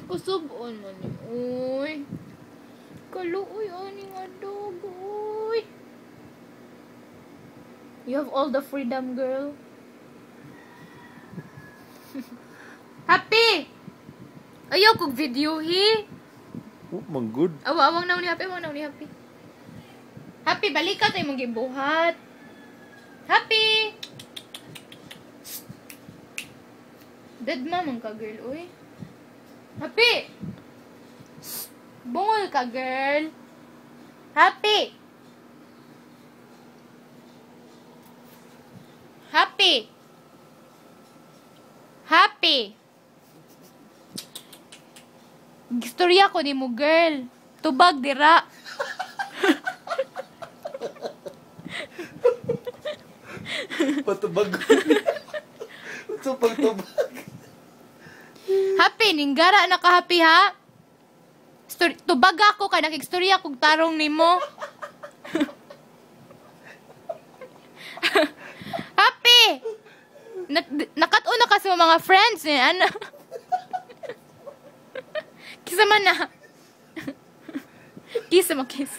Kusubon man ni. Uy. Kaluoy ani nga dog. Uy. You have all the freedom, girl. Happy! Ayaw kong video, he. Oh, manggod. Awang na ni Happy, awang na ni Happy. Happy, balik ka tayo mong gibuhat. Happy! Dead mamang ka, girl, uy. Happy! Bungol ka, girl. Happy! Happy! Happy! Istorya ko ni mo, girl. Tubag, dira. Patubag. Ito pagtubag. Happy, ninggara na ka, Happy, ha? Tubag ako, kaya nakikstorya kong tarong ni mo. Happy! Nakatuna ka sa mga friends, eh. Ano? Kisa man na. Kiss mo, kiss.